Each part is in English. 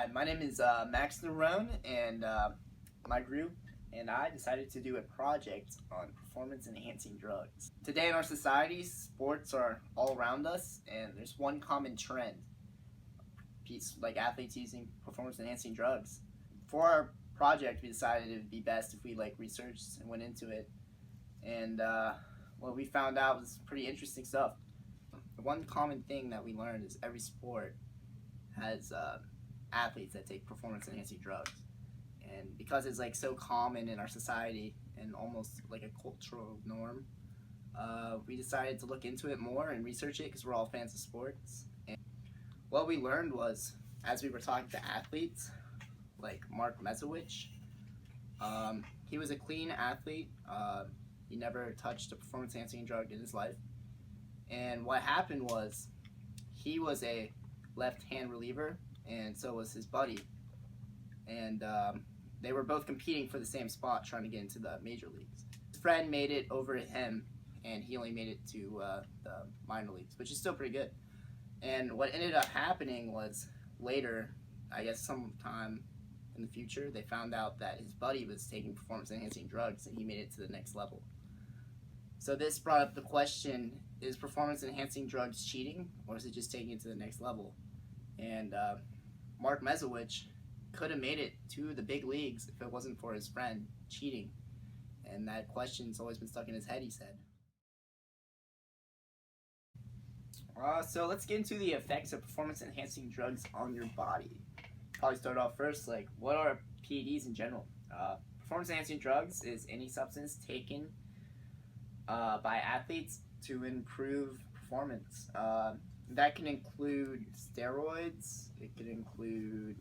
Hi, my name is Max Nerone, and my group and I decided to do a project on performance-enhancing drugs. Today in our society, sports are all around us, and there's one common trend, like athletes using performance-enhancing drugs. For our project, we decided it would be best if we researched and went into it, and what we found out was pretty interesting stuff. The one common thing that we learned is every sport has athletes that take performance enhancing drugs, and because it's so common in our society and almost like a cultural norm, we decided to look into it more and research it because we're all fans of sports. And what we learned was, as we were talking to athletes like Mark Mesowich, he was a clean athlete. He never touched a performance enhancing drug in his life, and what happened was he was a left-hand reliever, and so was his buddy, and they were both competing for the same spot, trying to get into the major leagues. His friend made it over him, and he only made it to the minor leagues, which is still pretty good. And what ended up happening was later, I guess sometime in the future, they found out that his buddy was taking performance-enhancing drugs, and he made it to the next level. So this brought up the question, is performance-enhancing drugs cheating, or is it just taking it to the next level? And Mark Mesowich could have made it to the big leagues if it wasn't for his friend cheating. And that question's always been stuck in his head, he said. So let's get into the effects of performance-enhancing drugs on your body. Probably start off first, what are PEDs in general? Performance-enhancing drugs is any substance taken by athletes to improve performance. That can include steroids, it can include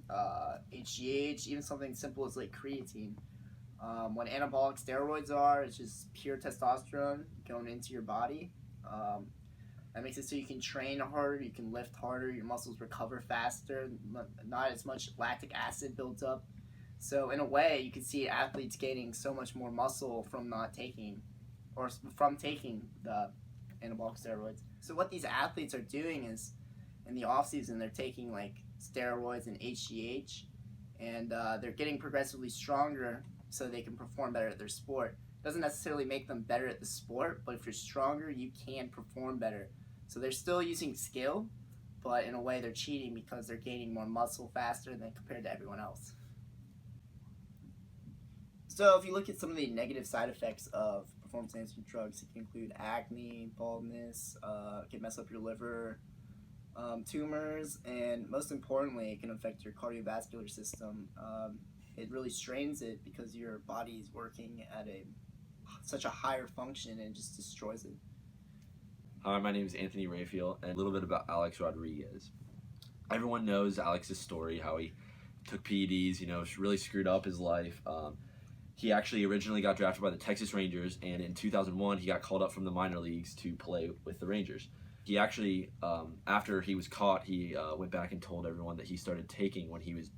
HGH, even something simple as creatine. What anabolic steroids are, it's just pure testosterone going into your body. That makes it so you can train harder, you can lift harder, your muscles recover faster, not as much lactic acid builds up. So in a way, you can see athletes gaining so much more muscle from not taking, or from taking the anabolic steroids. So what these athletes are doing is, in the off season, they're taking steroids and HGH, and they're getting progressively stronger so they can perform better at their sport. It doesn't necessarily make them better at the sport, but if you're stronger, you can perform better. So they're still using skill, but in a way they're cheating because they're gaining more muscle faster than compared to everyone else. So if you look at some of the negative side effects of performance-enhancing drugs, it can include acne, baldness, it can mess up your liver, tumors, and most importantly, it can affect your cardiovascular system. It really strains it because your body is working at such a higher function, and it just destroys it. Hi, my name is Anthony Raphael, and a little bit about Alex Rodriguez. Everyone knows Alex's story, how he took PEDs, really screwed up his life. He actually originally got drafted by the Texas Rangers, and in 2001 he got called up from the minor leagues to play with the Rangers. He actually, after he was caught, he went back and told everyone that he started taking when he was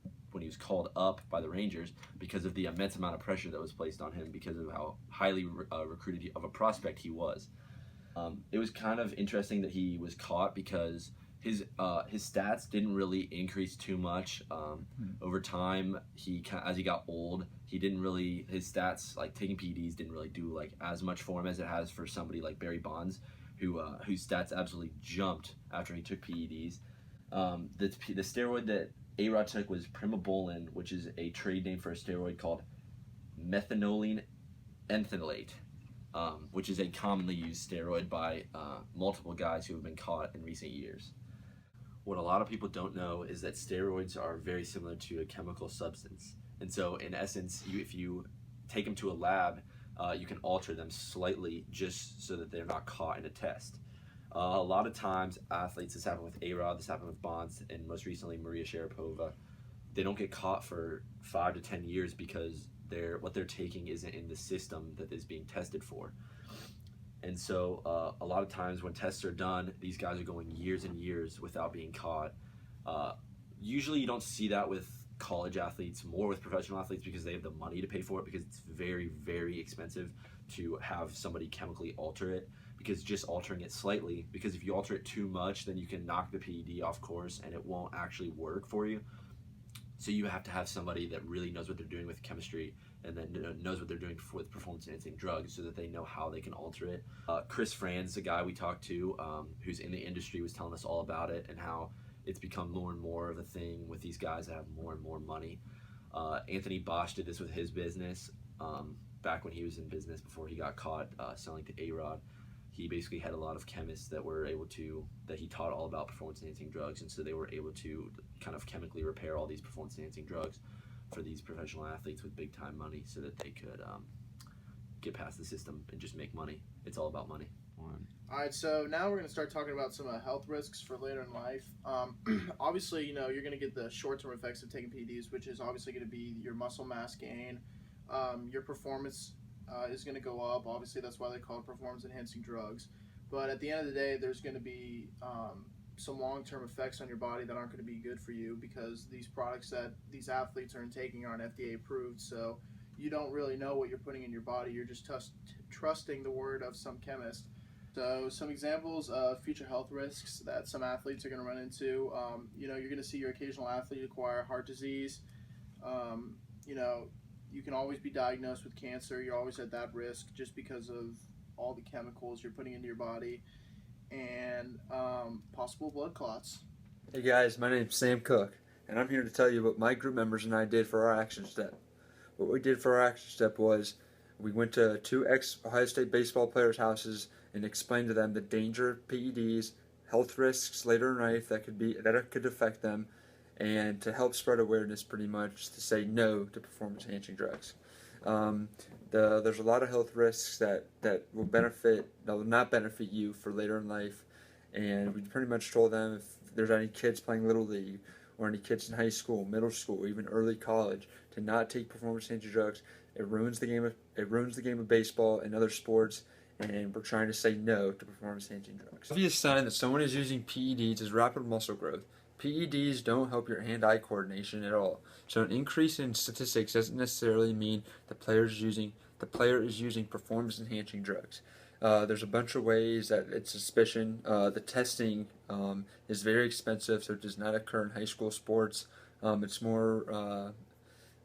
called up by the Rangers because of the immense amount of pressure that was placed on him because of how highly recruited of a prospect he was. It was kind of interesting that he was caught because his stats didn't really increase too much over time. As he got old, his stats, taking PEDs, didn't really do as much for him as it has for somebody like Barry Bonds, whose stats absolutely jumped after he took PEDs. The steroid that A-Rod took was primobolan, which is a trade name for a steroid called methanoline enthylate, which is a commonly used steroid by multiple guys who have been caught in recent years. What a lot of people don't know is that steroids are very similar to a chemical substance. And so in essence, if you take them to a lab, you can alter them slightly just so that they're not caught in a test. A lot of times athletes, this happened with A-Rod, this happened with Bonds, and most recently Maria Sharapova, they don't get caught for 5 to 10 years because what they're taking isn't in the system that is being tested for. And so a lot of times when tests are done, these guys are going years and years without being caught. Usually you don't see that with college athletes, more with professional athletes because they have the money to pay for it, because it's very, very expensive to have somebody chemically alter it, because just altering it slightly, because if you alter it too much, then you can knock the PED off course and it won't actually work for you. So you have to have somebody that really knows what they're doing with chemistry and then knows what they're doing with performance-enhancing drugs so that they know how they can alter it. Chris Franz, the guy we talked to, who's in the industry, was telling us all about it and how it's become more and more of a thing with these guys that have more and more money. Anthony Bosch did this with his business back when he was in business before he got caught selling to A-Rod. He basically had a lot of chemists that he taught all about performance-enhancing drugs, and so they were able to kind of chemically repair all these performance-enhancing drugs for these professional athletes with big-time money so that they could get past the system and just make money. It's all about money. All right, so now we're going to start talking about some health risks for later in life. Obviously, you're going to get the short-term effects of taking PEDs, which is obviously going to be your muscle mass gain, your performance is going to go up. Obviously, that's why they call it performance-enhancing drugs. But at the end of the day, there's going to be some long-term effects on your body that aren't going to be good for you because these products that these athletes are taking aren't FDA approved. So you don't really know what you're putting in your body. You're just trusting the word of some chemist. So some examples of future health risks that some athletes are going to run into. You're going to see your occasional athlete acquire heart disease. You can always be diagnosed with cancer. You're always at that risk just because of all the chemicals you're putting into your body, and possible blood clots. Hey guys, my name's Sam Cook, and I'm here to tell you what my group members and I did for our action step. What we did for our action step was we went to 2 ex-Ohio State baseball players' houses and explained to them the danger of PEDs, health risks later in life that could affect them, and to help spread awareness pretty much to say no to performance-enhancing drugs. There's a lot of health risks that will not benefit you for later in life, and we pretty much told them if there's any kids playing Little League or any kids in high school, middle school, even early college, to not take performance-enhancing drugs. It ruins the game of baseball and other sports, and we're trying to say no to performance-enhancing drugs. The obvious sign that someone is using PEDs is rapid muscle growth. PEDs don't help your hand-eye coordination at all, so an increase in statistics doesn't necessarily mean the player is using performance-enhancing drugs. There's a bunch of ways that it's suspicion. The testing is very expensive, so it does not occur in high school sports. It's more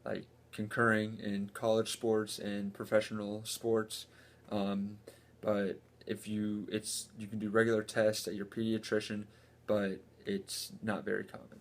like concurring in college sports and professional sports. But you can do regular tests at your pediatrician, but it's not very common.